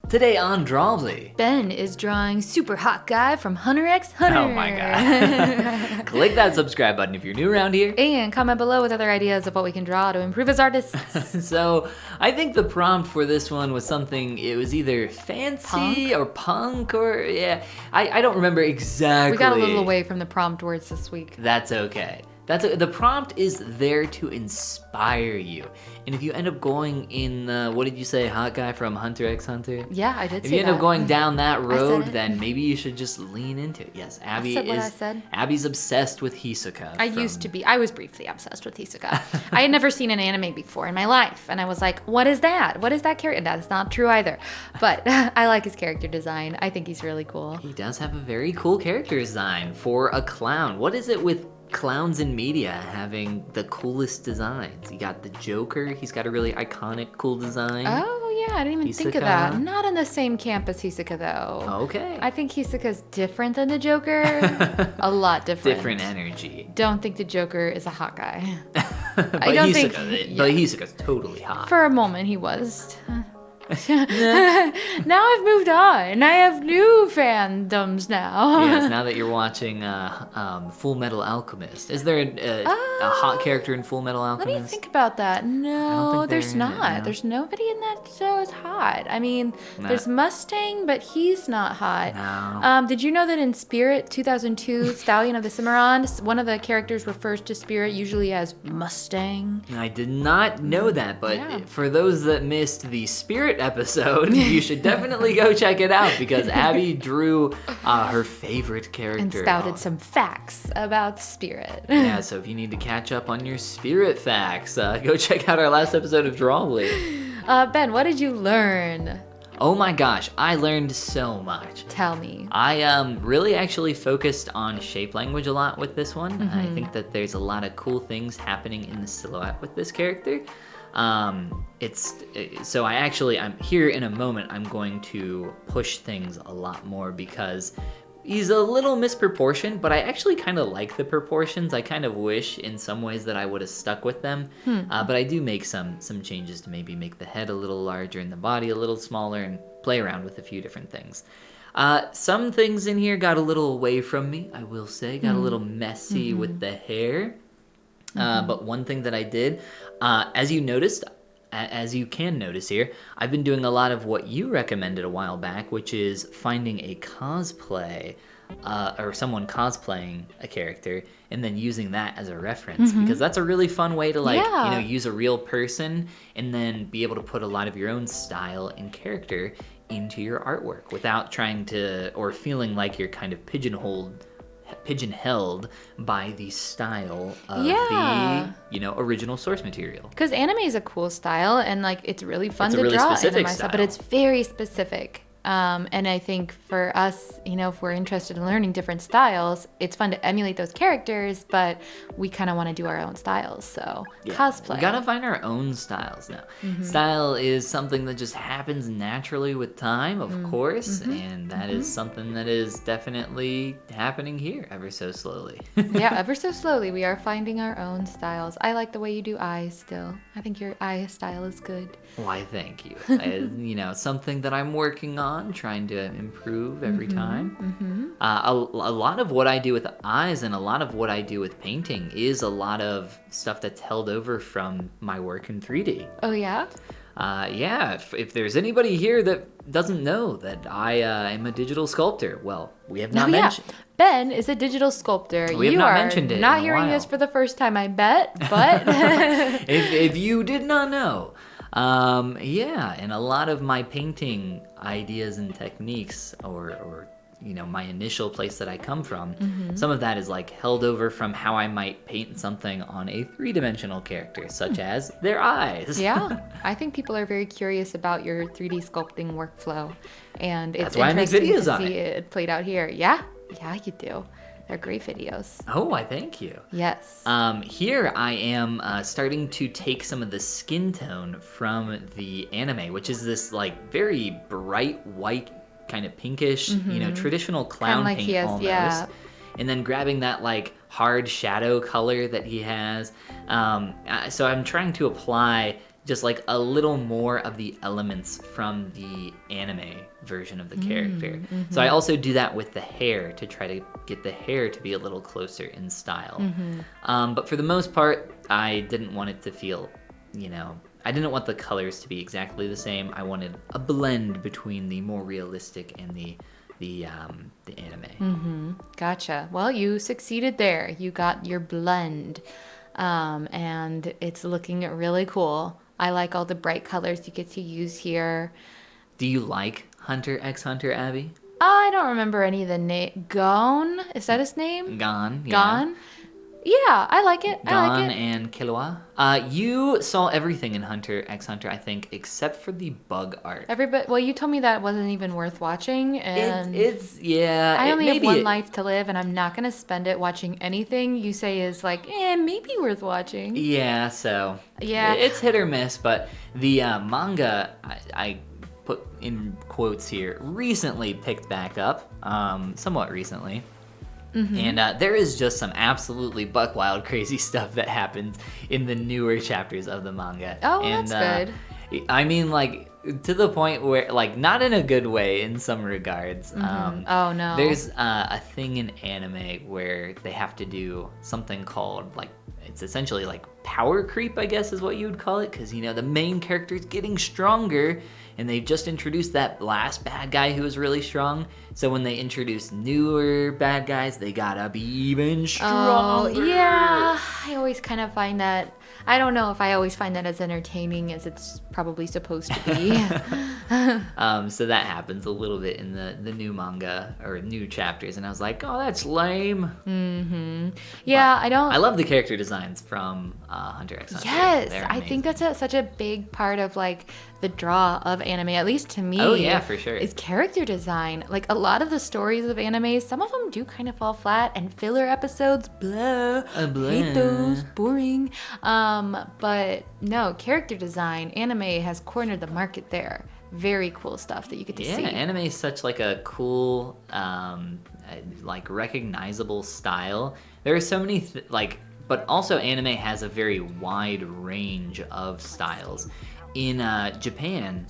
Today on Drawbli. Ben is drawing super hot guy from Hunter x Hunter. Oh my god. Click that subscribe button if you're new around here. And comment below with other ideas of what we can draw to improve as artists. So, I think the prompt for this one was something, it was either fancy or punk or, yeah. I don't remember exactly. We got a little away from the prompt words this week. That's okay. The prompt is there to inspire you. And if you end up going in, what did you say, hot guy from Hunter x Hunter? Yeah, I did say that. If you end up going down that road, then maybe you should just lean into it. Yes, Abby Abby's obsessed with Hisoka. I used to be. I was briefly obsessed with Hisoka. I had never seen an anime before in my life. And I was like, what is that? What is that character? That's not true either. But I like his character design. I think he's really cool. He does have a very cool character design for a clown. What is it with clowns in media having the coolest designs? You got the Joker. He's got a really iconic, cool design. Oh, yeah. I didn't even think of that. Not in the same camp as Hisoka, though. Okay. I think Hisoka's different than the Joker. A lot different. Different energy. Don't think the Joker is a hot guy. But Hisoka's totally hot. For a moment, he was. Now I've moved on. I have new fandoms now. Yes, now that you're watching Full Metal Alchemist. Is there a hot character in Full Metal Alchemist? Let me think about that. No, there's not. No. There's nobody in that show is hot. I mean, there's Mustang, but he's not hot. No. Did you know that in Spirit 2002, Stallion of the Cimarron, one of the characters refers to Spirit usually as Mustang? I did not know that, but for those that missed the Spirit episode, you should definitely go check it out because Abby drew her favorite character. And spouted some facts about Spirit. Yeah, so if you need to catch up on your Spirit facts, go check out our last episode of Drawbli. Ben, what did you learn? Oh my gosh, I learned so much. Tell me. I really actually focused on shape language a lot with this one. I think that there's a lot of cool things happening in the silhouette with this character. I'm here in a moment, I'm going to push things a lot more because he's a little misproportioned, but I actually kind of like the proportions. I kind of wish in some ways that I would have stuck with them, but I do make some changes to maybe make the head a little larger and the body a little smaller and play around with a few different things. Some things in here got a little away from me, I will say, got a little messy with the hair. But one thing that I did, as you can notice here, I've been doing a lot of what you recommended a while back, which is finding a cosplay, or someone cosplaying a character, and then using that as a reference, because that's a really fun way to use a real person and then be able to put a lot of your own style and character into your artwork without trying to, or feeling like you're kind of pigeonholed by the style of the original source material. Because anime is a cool style and it's really fun to draw anime style, but it's very specific. And I think for us, if we're interested in learning different styles, it's fun to emulate those characters, but we kind of want to do our own styles. So cosplay. We gotta find our own styles now. Style is something that just happens naturally with time, of course, and that is something that is definitely happening here ever so slowly. Yeah, ever so slowly, we are finding our own styles. I like the way you do eyes still. I think your eye style is good. Why, thank you. Something that I'm working on, trying to improve every time. A lot of what I do with eyes and a lot of what I do with painting is a lot of stuff that's held over from my work in 3D. Oh, yeah? If there's anybody here that doesn't know that I am a digital sculptor, well, we have not mentioned. Ben is a digital sculptor. We have not mentioned it. Not hearing this for the first time, I bet, but if you did not know. And a lot of my painting ideas and techniques or my initial place that I come from, some of that is held over from how I might paint something on a 3-dimensional character, such as their eyes. Yeah, I think people are very curious about your 3D sculpting workflow, and it's That's why interesting I make videos to on see it played out here. Yeah, you do. They're great videos. Oh, I thank you. Yes. Here I am starting to take some of the skin tone from the anime, which is this very bright white, kind of pinkish, traditional clown paint almost. Yeah. And then grabbing that hard shadow color that he has. So I'm trying to apply just like a little more of the elements from the anime version of the character. So I also do that with the hair to try to get the hair to be a little closer in style. But for the most part, I didn't want it to feel, I didn't want the colors to be exactly the same. I wanted a blend between the more realistic and the anime. Gotcha. Well, you succeeded there. You got your blend. And it's looking really cool. I like all the bright colors you get to use here. Do you like Hunter x Hunter, Abby? I don't remember any of the name. Gon? Is that his name? Gon, yeah. Gon? Yeah, I like it. Gon and Killua. You saw everything in Hunter x Hunter, I think, except for the bug art. Well, you told me that wasn't even worth watching, and I only have one life to live, and I'm not gonna spend it watching anything you say is like, maybe worth watching. Yeah, so it's hit or miss, but the manga I put in quotes here recently picked back up, somewhat recently. And there is just some absolutely buck wild crazy stuff that happens in the newer chapters of the manga. Oh, and, that's good. I mean, like, to the point where, like, not in a good way in some regards. Oh, no. There's a thing in anime where they have to do something called, like, it's essentially like power creep, I guess is what you would call it. Because, the main character is getting stronger. And they've just introduced that last bad guy who was really strong. So when they introduce newer bad guys, they gotta be even stronger. Oh, yeah. I always kind of find that, I don't know if I always find that as entertaining as it's probably supposed to be. So that happens a little bit in the new manga or new chapters. And I was like, oh, that's lame. Yeah, but I love the character designs from Hunter x Hunter. Yes, I think that's such a big part of like the draw of anime, at least to me. Oh yeah, for sure. Is character design. Like a lot of the stories of anime, some of them do kind of fall flat, and filler episodes, blah. Hate those, boring. But no, character design, anime has cornered the market there. Very cool stuff that you get to see. Yeah, anime is such like a cool, like recognizable style. There are so many but also anime has a very wide range of styles. In Japan,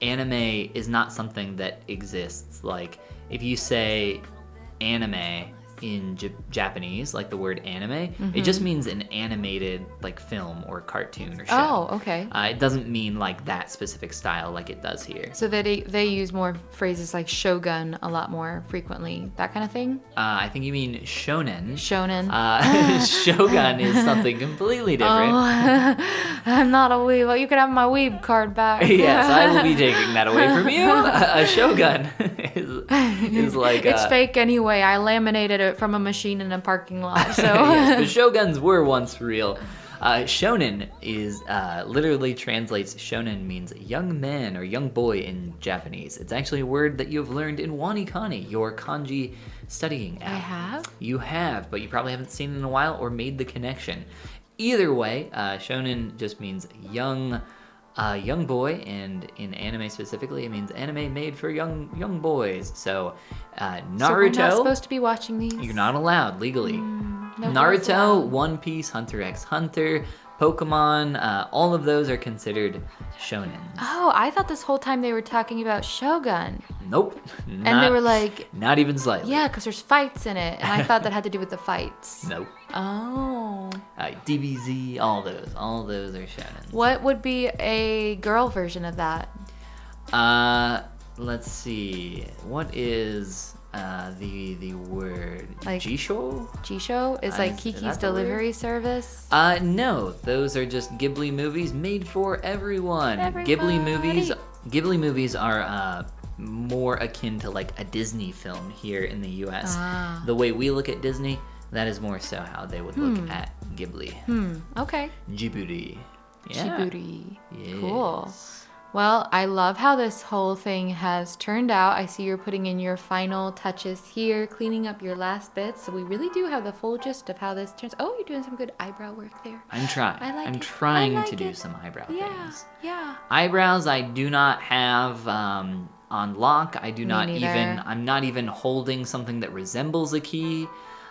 anime is not something that exists. Like, if you say anime in Japanese, like the word anime, it just means an animated like film or cartoon or show. Oh, okay. It doesn't mean like that specific style like it does here. So they use more phrases like shogun a lot more frequently, that kind of thing? I think you mean shonen. Shonen. Shogun is something completely different. Oh, I'm not a weeb. Well, you can have my weeb card back. Yes, I will be taking that away from you. A shogun is like... It's fake anyway. I laminated it from a machine in a parking lot. So yes, but shoguns were once real. Shonen is literally translates. Shonen means young man or young boy in Japanese. It's actually a word that you have learned in WaniKani, your kanji studying app. I have? You have, but you probably haven't seen it in a while or made the connection. Either way, shonen just means young boy, and in anime specifically, it means anime made for young boys. So, Naruto. So we're not supposed to be watching these? You're not allowed legally. Naruto, One Piece, Hunter x Hunter, Pokemon, all of those are considered shonen. Oh, I thought this whole time they were talking about Shogun. Nope. And they were like... Not even slightly. Yeah, because there's fights in it, and I thought that had to do with the fights. Nope. Oh. DBZ, all those are shonen. What would be a girl version of that? Let's see. What is the word? Like Jisho? Jisho is like Kiki's Delivery Service? No, those are just Ghibli movies made for everyone. Ghibli movies are more akin to like a Disney film here in the US. The way we look at Disney, that is more so how they would look at Ghibli. Okay. Djibouti. Yeah. Djibouti. Yes. Cool. Well, I love how this whole thing has turned out. I see you're putting in your final touches here, cleaning up your last bits. So we really do have the full gist of how this turns. Oh, you're doing some good eyebrow work there. I'm trying. I'm trying to do some eyebrow things. Yeah. Eyebrows I do not have on lock. I do not even. I'm not even holding something that resembles a key.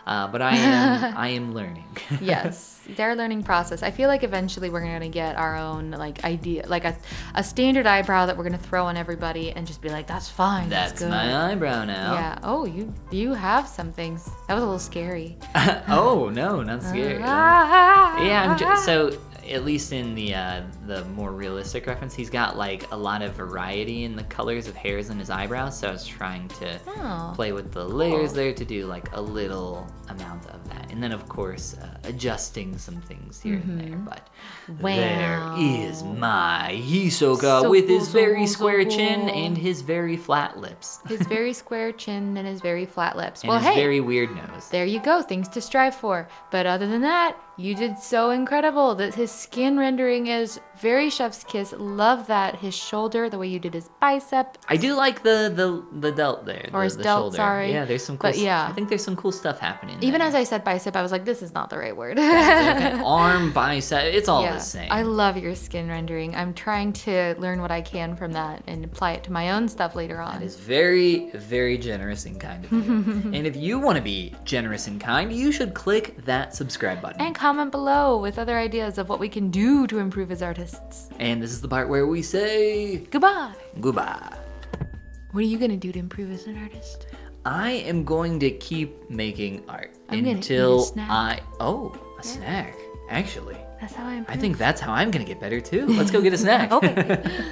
But I am learning. Yes, their learning process. I feel like eventually we're going to get our own like idea, like a standard eyebrow that we're going to throw on everybody and just be like, that's fine. That's good. my eyebrow now. Yeah. Oh, you have some things. That was a little scary. Oh no, not scary. Yeah, so at least in the more realistic reference, he's got like a lot of variety in the colors of hairs in his eyebrows. So I was trying to play with the layers there to do like a little amount of that, and then of course adjusting some things here and there. But there is my Hisoka with his very square chin and his very flat lips. His very square chin and his very flat lips. And his very weird nose. There you go, things to strive for. But other than that, you did so incredible. That his skin rendering is very chef's kiss. Love that. His shoulder, the way you did his bicep. I do like the delt there. Or his delt, shoulder. sorry. Yeah, there's some cool I think there's some cool stuff happening Even there. as I said bicep, I was like, this is not the right word. Okay. Arm, bicep, it's all the same. I love your skin rendering. I'm trying to learn what I can from that and apply it to my own stuff later on. That is very, very generous and kind of you. And if you want to be generous and kind, you should click that subscribe button. And comment below with other ideas of what we can do to improve as artists. And this is the part where we say... Goodbye. Goodbye. What are you going to do to improve as an artist? I am going to keep making art until gonna eat a snack. a snack, actually. That's how I improve. I think that's how I'm going to get better too. Let's go get a snack. Okay.